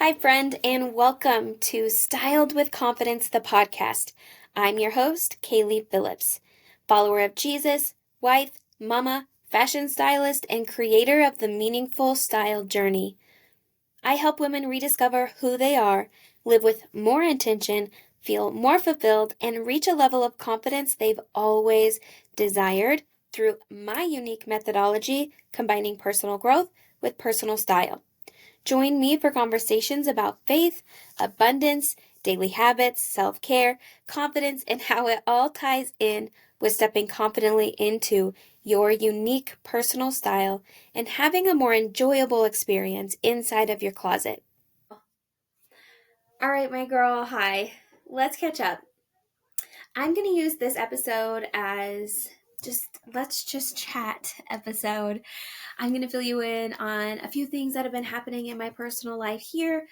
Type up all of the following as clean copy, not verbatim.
Hi, friend, and welcome to Styled with Confidence, the podcast. I'm your host, Kaylee Phillips, follower of Jesus, wife, mama, fashion stylist, and creator of the Meaningful Style Journey. I help women rediscover who they are, live with more intention, feel more fulfilled, and reach a level of confidence they've always desired through my unique methodology, combining personal growth with personal style. Join me for conversations about faith, abundance, daily habits, self-care, confidence, and how it all ties in with stepping confidently into your unique personal style and having a more enjoyable experience inside of your closet. All right, my girl, hi. Let's catch up. I'm going to use this episode as let's just chat episode. I'm going to fill you in on a few things that have been happening in my personal life here.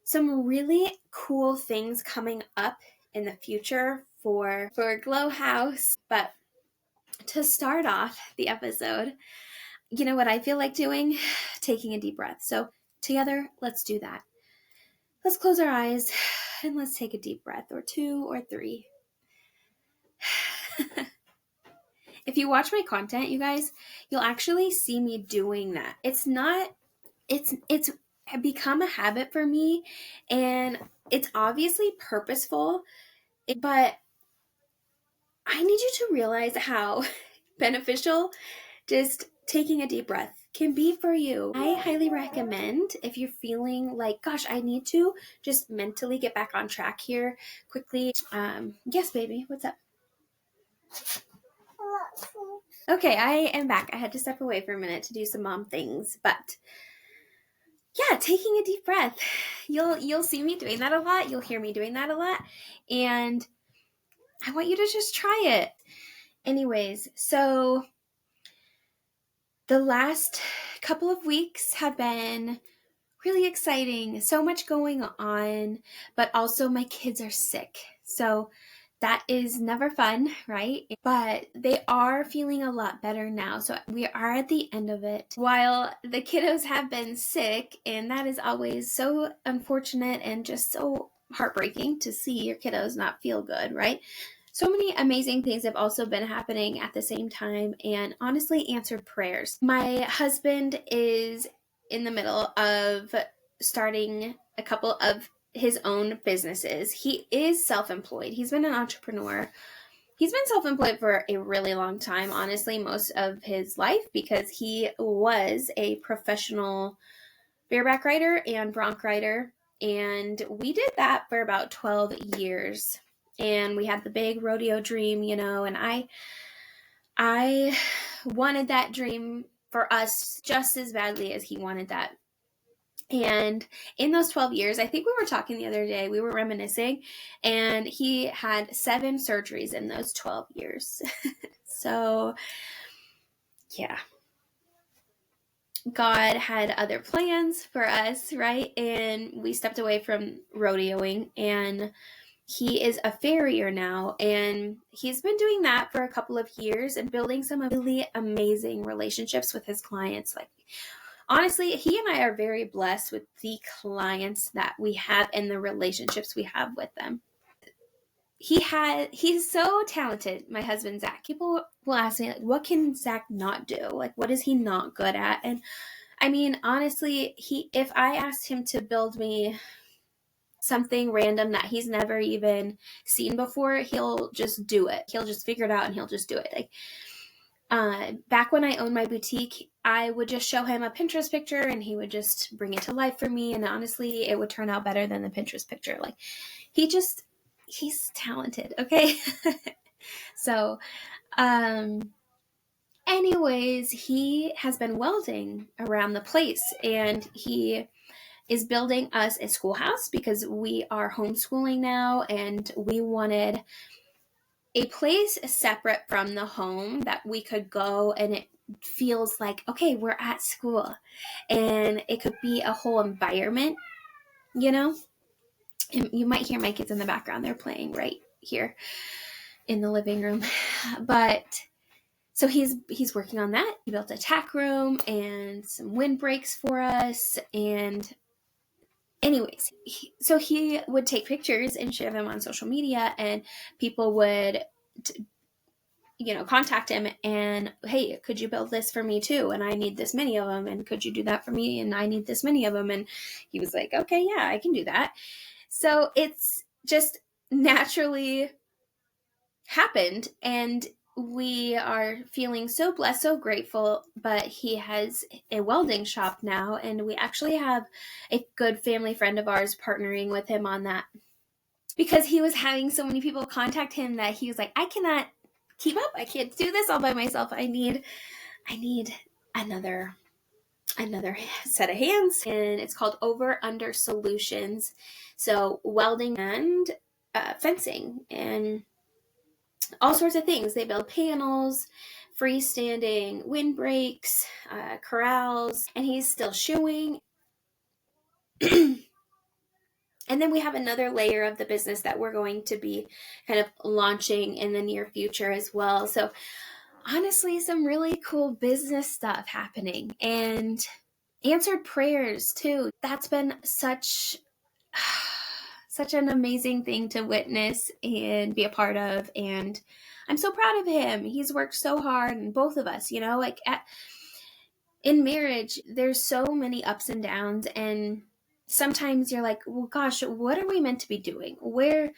Some really cool things coming up in the future for Glow House. But to start off the episode, you know what I feel like doing? Taking a deep breath. So together, let's do that. Let's close our eyes and let's take a deep breath, or two or three. If you watch my content, you guys, you'll actually see me doing that. It's become a habit for me, and it's obviously purposeful, but I need you to realize how beneficial just taking a deep breath can be for you. I highly recommend, if you're feeling like, gosh, I need to just mentally get back on track here quickly. Yes, baby, what's up? Okay, I am back. I had to step away for a minute to do some mom things, but yeah, taking a deep breath. You'll see me doing that a lot. You'll hear me doing that a lot, and I want you to just try it. Anyways, so the last couple of weeks have been really exciting. So much going on, but also my kids are sick. So that is never fun, right? But they are feeling a lot better now. So we are at the end of it. While the kiddos have been sick, and that is always so unfortunate and just so heartbreaking to see your kiddos not feel good, right? So many amazing things have also been happening at the same time, and honestly answered prayers. My husband is in the middle of starting a couple of his own businesses. He is self-employed. He's been an entrepreneur. He's been self-employed for a really long time, honestly, most of his life, because he was a professional bareback rider and bronc rider. And we did that for about 12 years. And we had the big rodeo dream, and I wanted that dream for us just as badly as he wanted that. And in those 12 years, I think we were talking the other day, we were reminiscing, and he had 7 surgeries in those 12 years. So, yeah. God had other plans for us, right? And we stepped away from rodeoing, and he is a farrier now, and he's been doing that for a couple of years and building some really amazing relationships with his clients. Like, honestly, he and I are very blessed with the clients that we have and the relationships we have with them. He's so talented, my husband, Zach. People will ask me, like, what can Zach not do? Like, what is he not good at? And I mean, honestly, if I asked him to build me something random that he's never even seen before, he'll just do it. He'll just figure it out and he'll just do it. Like, back when I owned my boutique, I would just show him a Pinterest picture and he would just bring it to life for me. And honestly, it would turn out better than the Pinterest picture. Like, he's talented. Okay. So, anyways, he has been welding around the place, and he is building us a schoolhouse because we are homeschooling now, and we wanted a place separate from the home that we could go and it feels like, okay, we're at school, and it could be a whole environment, And you might hear my kids in the background. They're playing right here in the living room. But so he's working on that. He built a tack room and some windbreaks for us, and Anyways, so he would take pictures and share them on social media, and people would contact him and, hey, could you build this for me too? And I need this many of them. And could you do that for me? And I need this many of them. And he was like, okay, yeah, I can do that. So it's just naturally happened. And we are feeling so blessed, so grateful. But he has a welding shop now. And we actually have a good family friend of ours partnering with him on that, because he was having so many people contact him that he was like, I cannot keep up. I can't do this all by myself. I need another set of hands. And it's called Over Under Solutions. So welding and fencing and all sorts of things. They build panels, freestanding windbreaks, corrals, and he's still shoeing. And then we have another layer of the business that we're going to be kind of launching in the near future as well. So honestly, some really cool business stuff happening, and answered prayers too. That's been such an amazing thing to witness and be a part of. And I'm so proud of him. He's worked so hard, and both of us, in marriage, there's so many ups and downs, and sometimes you're like, well, gosh, what are we meant to be doing? Where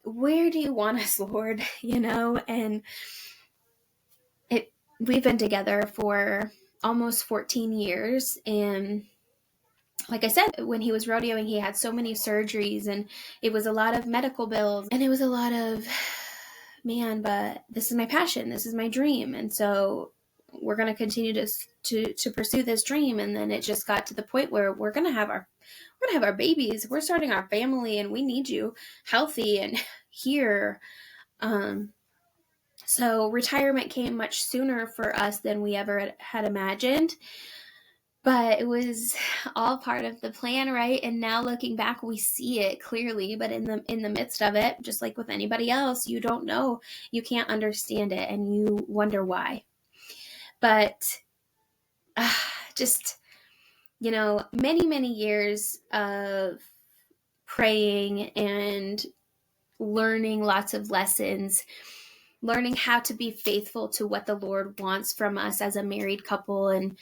do you want us, Lord? And we've been together for almost 14 years. And like I said, when he was rodeoing, he had so many surgeries, and it was a lot of medical bills, and it was a lot of, man, but this is my passion. This is my dream. And so we're going to continue to pursue this dream. And then it just got to the point where we're going to have our babies. We're starting our family, and we need you healthy and here. So retirement came much sooner for us than we ever had imagined, but it was all part of the plan, right? And now looking back, we see it clearly, but in the midst of it, just like with anybody else, you don't know, you can't understand it, and you wonder why. But just, many, many years of praying and learning lots of lessons, learning how to be faithful to what the Lord wants from us as a married couple, and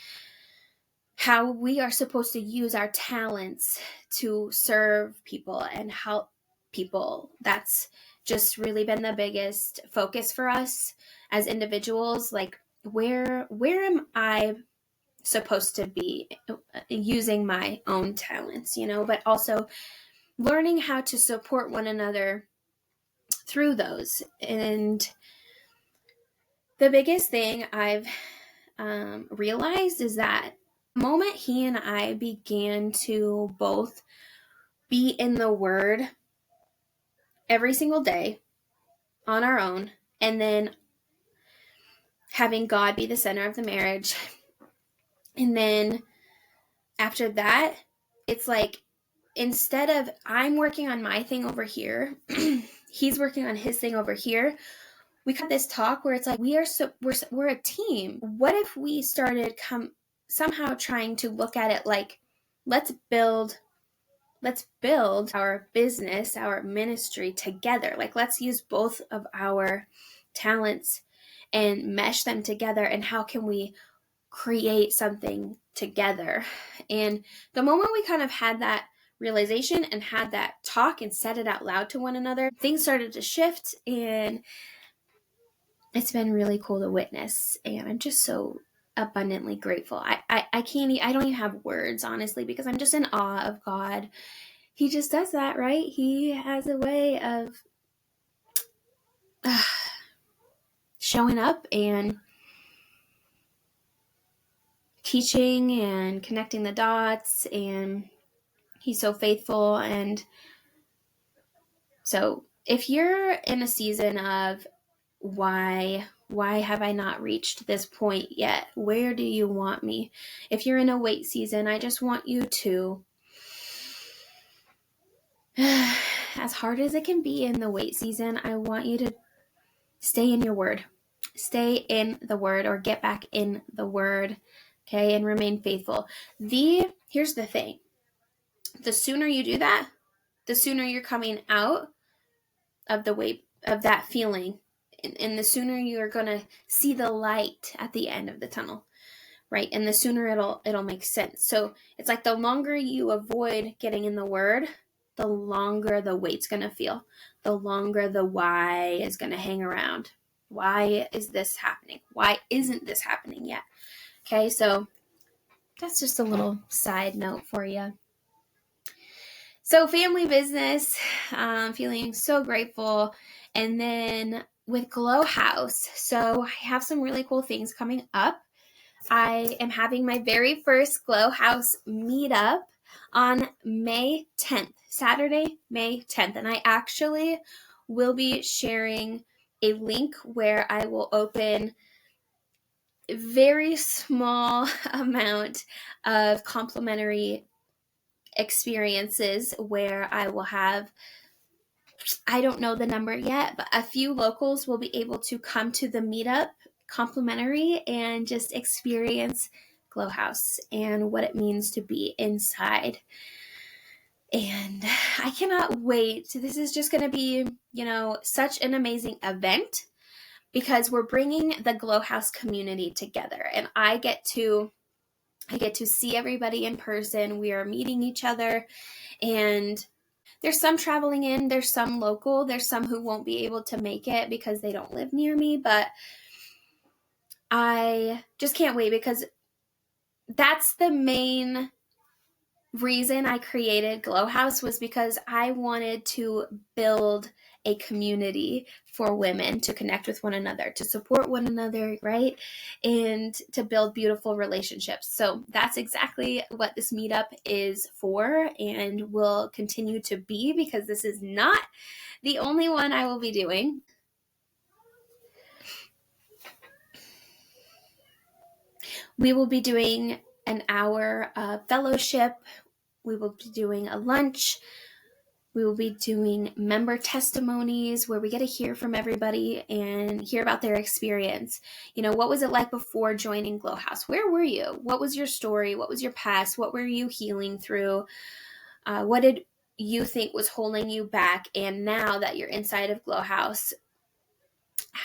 how we are supposed to use our talents to serve people and help people. That's just really been the biggest focus for us as individuals. Like, where am I supposed to be using my own talents, but also learning how to support one another through those. And the biggest thing I've realized is that the moment he and I began to both be in the Word every single day on our own, and then having God be the center of the marriage, and then after that, it's like, instead of I'm working on my thing over here, he's working on his thing over here. We got this talk where it's like, we're a team. What if we started somehow trying to look at it like, let's build our business, our ministry together. Like, let's use both of our talents and mesh them together. And how can we create something together? And the moment we kind of had that realization and had that talk and said it out loud to one another, things started to shift, and it's been really cool to witness. And I'm just so abundantly grateful. I don't even have words, honestly, because I'm just in awe of God. He just does that, right? He has a way of showing up and teaching and connecting the dots, and he's so faithful. And so if you're in a season of why have I not reached this point yet? Where do you want me? If you're in a wait season, I just want you to, as hard as it can be in the wait season, I want you to stay in your Word. Stay in the Word, or get back in the Word, okay, and remain faithful. Here's the thing. The sooner you do that, the sooner you're coming out of the weight of that feeling, and the sooner you're going to see the light at the end of the tunnel, right? And the sooner it'll make sense. So it's like the longer you avoid getting in the word, the longer the weight's going to feel, the longer the why is going to hang around. Why is this happening? Why isn't this happening yet? Okay, so that's just a little side note for you. So family business, feeling so grateful. And then with Glow House, so I have some really cool things coming up. I am having my very first Glow House meetup on May 10th, Saturday, May 10th. And I actually will be sharing a link where I will open a very small amount of complimentary experiences where I will have, I don't know the number yet, but a few locals will be able to come to the meetup complimentary and just experience Glow House and what it means to be inside. And I cannot wait. This is just going to be, such an amazing event because we're bringing the Glow House community together, and I get to see everybody in person. We are meeting each other, and there's some traveling in, there's some local, there's some who won't be able to make it because they don't live near me, but I just can't wait because that's the main reason I created Glow House, was because I wanted to build a community for women to connect with one another, to support one another, right? And to build beautiful relationships. So that's exactly what this meetup is for and will continue to be, because this is not the only one I will be doing. We will be doing an hour of fellowship. We will be doing a lunch. We will be doing member testimonies where we get to hear from everybody and hear about their experience. What was it like before joining Glow House? Where were you? What was your story? What was your past? What were you healing through? What did you think was holding you back? And now that you're inside of Glow House,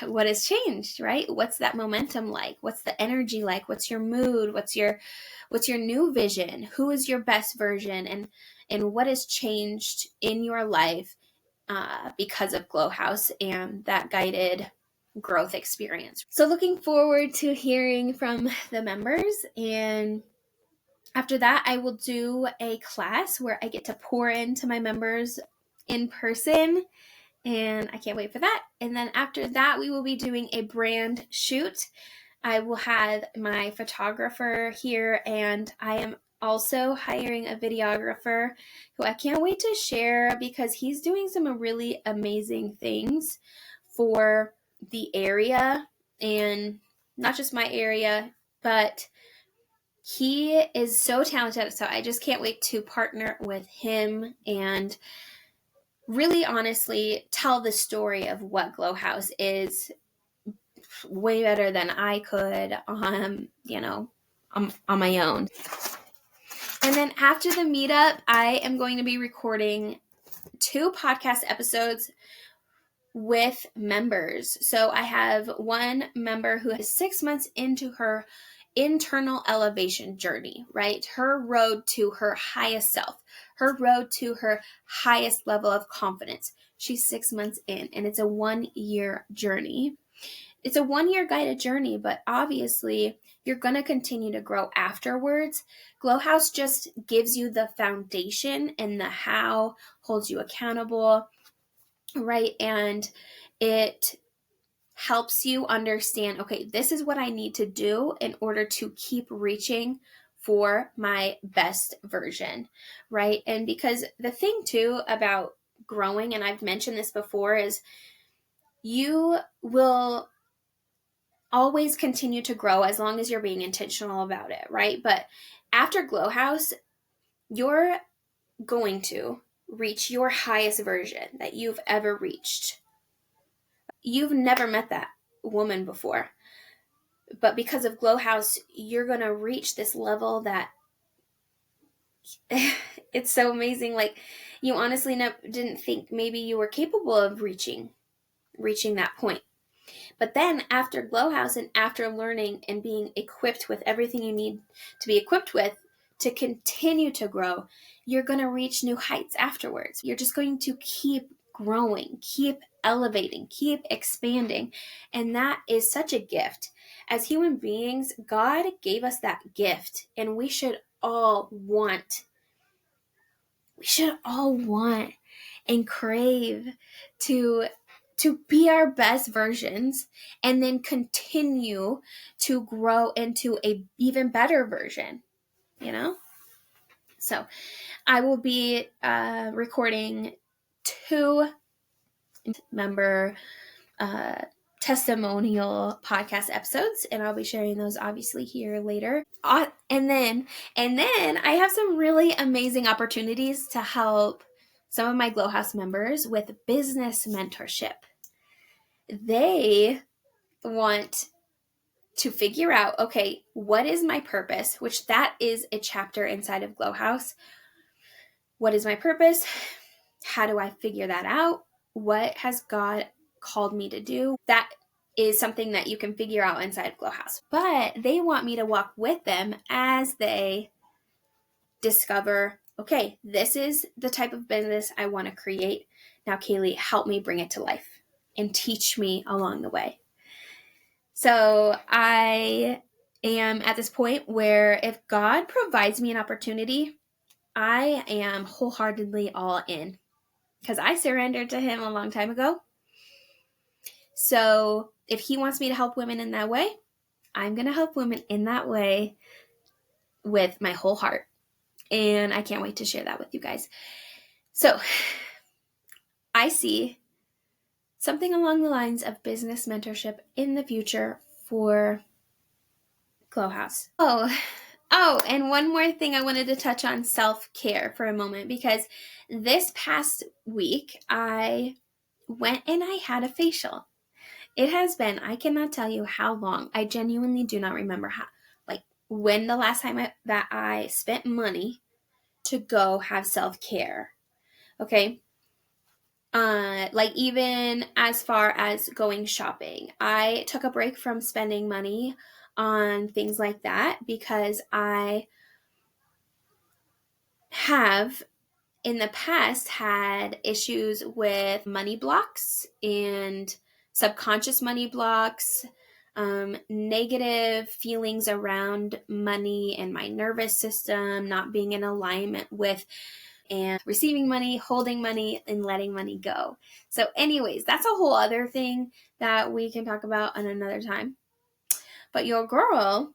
what has changed, right? What's that momentum like? What's the energy like? What's your mood? What's your new vision? Who is your best version? And what has changed in your life because of Glow House and that guided growth experience? So looking forward to hearing from the members. And after that, I will do a class where I get to pour into my members in person, and I can't wait for that. And then after that, we will be doing a brand shoot. I will have my photographer here, and I am also hiring a videographer who I can't wait to share because he's doing some really amazing things for the area, and not just my area, but he is so talented. So I just can't wait to partner with him and really honestly tell the story of what Glow House is way better than I could on my own. And then after the meetup, I am going to be recording 2 podcast episodes with members. So I have one member who is 6 months into her internal elevation journey, right? Her road to her highest self, her road to her highest level of confidence. She's 6 months in, and it's a 1-year journey. It's a 1-year guided journey, but obviously you're going to continue to grow afterwards. Glow House just gives you the foundation, and the how holds you accountable, right? And it helps you understand, okay, this is what I need to do in order to keep reaching for my best version, right? And because the thing too about growing, and I've mentioned this before, is you will always continue to grow as long as you're being intentional about it, right? But after Glow House, you're going to reach your highest version that you've ever reached. You've never met that woman before, but because of Glow House, you're going to reach this level that it's so amazing. Like, you honestly didn't think maybe you were capable of reaching that point. But then after Glow House and after learning and being equipped with everything you need to be equipped with to continue to grow, you're going to reach new heights afterwards. You're just going to keep growing, keep elevating, keep expanding. And that is such a gift. As human beings, God gave us that gift, and we should all want and crave to be our best versions, and then continue to grow into a even better version, you know? So I will be recording 2 member testimonial podcast episodes, and I'll be sharing those obviously here later. And then I have some really amazing opportunities to help some of my Glow House members with business mentorship. They want to figure out, okay, what is my purpose? Which that is a chapter inside of Glow House. What is my purpose? How do I figure that out? What has God called me to do? That is something that you can figure out inside of Glow House. But they want me to walk with them as they discover, okay, this is the type of business I want to create. Now, Kaylee, help me bring it to life and teach me along the way. So I am at this point where if God provides me an opportunity, I am wholeheartedly all in, because I surrendered to him a long time ago. So if he wants me to help women in that way, I'm going to help women in that way with my whole heart. And I can't wait to share that with you guys. So I see something along the lines of business mentorship in the future for Glow House. Oh, and one more thing I wanted to touch on, self-care for a moment, because this past week I went and I had a facial. It has been, I cannot tell you how long. I genuinely do not remember when the last time that I spent money to go have self-care. Okay. Even as far as going shopping, I took a break from spending money on things like that because I have in the past had issues with money blocks and subconscious money blocks, negative feelings around money and my nervous system not being in alignment with and receiving money, holding money, and letting money go. So anyways, that's a whole other thing that we can talk about on another time. But your girl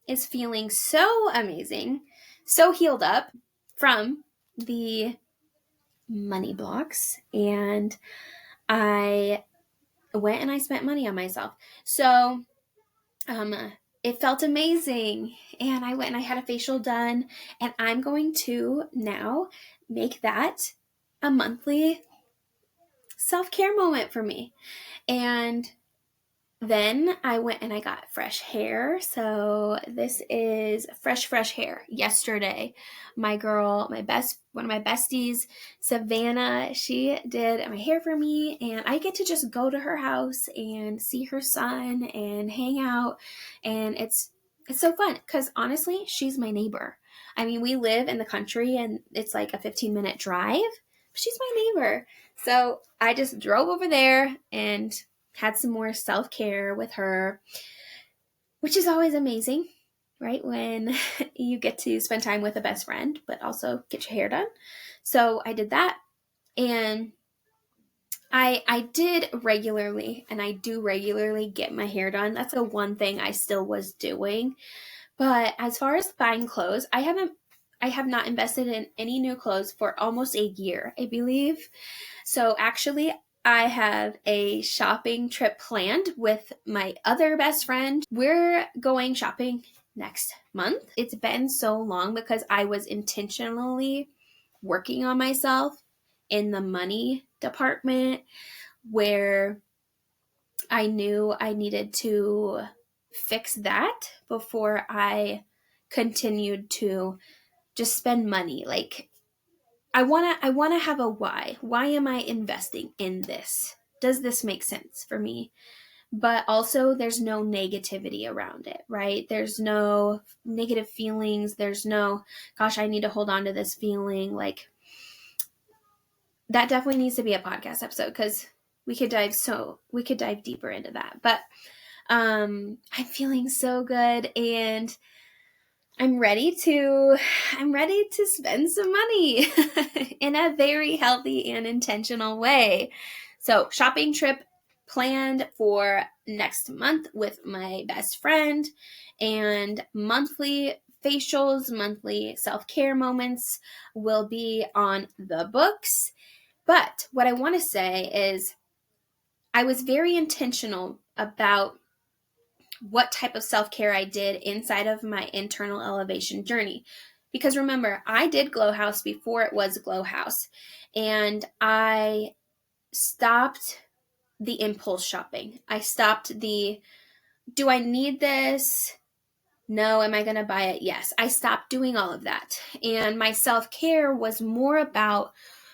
is feeling so amazing, so healed up from the money blocks, and I went and I spent money on myself. So it felt amazing, and I went and I had a facial done, and I'm going to now make that a monthly self-care moment for me. And then I went and I got fresh hair. So this is fresh hair. Yesterday, one of my besties, Savannah, she did my hair for me, and I get to just go to her house and see her son and hang out. And it's so fun because honestly, she's my neighbor. I mean, we live in the country and it's like a 15-minute drive. She's my neighbor. So I just drove over there and had some more self-care with her, which is always amazing, right? When you get to spend time with a best friend, but also get your hair done. So I did that, and I did regularly, and I do regularly get my hair done. That's the one thing I still was doing. But as far as buying clothes, I have not invested in any new clothes for almost a year, I believe. So actually, I have a shopping trip planned with my other best friend. We're going shopping next month. It's been so long because I was intentionally working on myself in the money department, where I knew I needed to fix that before I continued to just spend money. Like, I want to have a why. Why am I investing in this? Does this make sense for me? But also there's no negativity around it, right? There's no negative feelings. There's no, gosh, I need to hold on to this feeling. Like, that definitely needs to be a podcast episode, because we could dive deeper into that. But I'm feeling so good, and I'm ready to spend some money in a very healthy and intentional way. So, shopping trip planned for next month with my best friend, and monthly facials, monthly self-care moments will be on the books. But what I want to say is, I was very intentional about what type of self-care I did inside of my internal elevation journey. Because remember, I did Glow House before it was Glow House, and I stopped the impulse shopping. I stopped the, do I need this? No. Am I going to buy it? Yes. I stopped doing all of that. And my self-care was more about,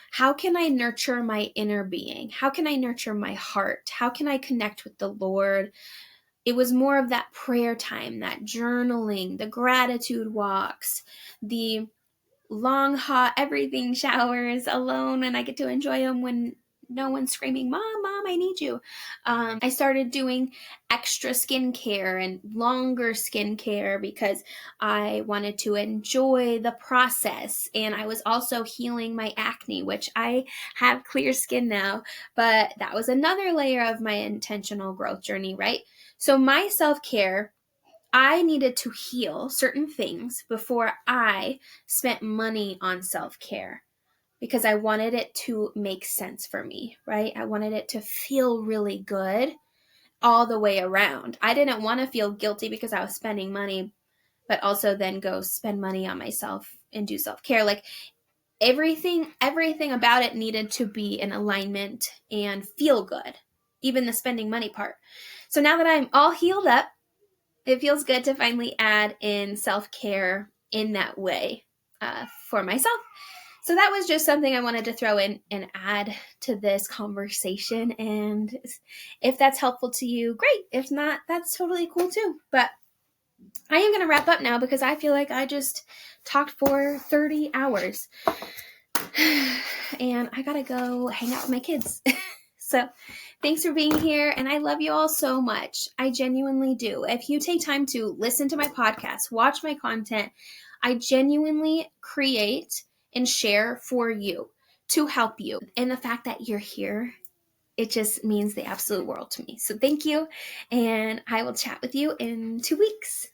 how can I nurture my inner being? How can I nurture my heart? How can I connect with the Lord? It was more of that prayer time, that journaling, the gratitude walks, the long, hot everything showers alone, and I get to enjoy them when no one's screaming, Mom, Mom, I need you. I started doing extra skincare and longer skincare because I wanted to enjoy the process. And I was also healing my acne, which I have clear skin now, but that was another layer of my intentional growth journey, right? So my self-care, I needed to heal certain things before I spent money on self-care, because I wanted it to make sense for me, right? I wanted it to feel really good all the way around. I didn't want to feel guilty because I was spending money, but also then go spend money on myself and do self-care. Like, everything about it needed to be in alignment and feel good, even the spending money part. So now that I'm all healed up, it feels good to finally add in self-care in that way for myself. So that was just something I wanted to throw in and add to this conversation. And if that's helpful to you, great. If not, that's totally cool too. But I am going to wrap up now, because I feel like I just talked for 30 hours. And I got to go hang out with my kids. So thanks for being here, and I love you all so much. I genuinely do. If you take time to listen to my podcast, watch my content, I genuinely create and share for you, to help you. And the fact that you're here, it just means the absolute world to me. So thank you, and I will chat with you in 2 weeks.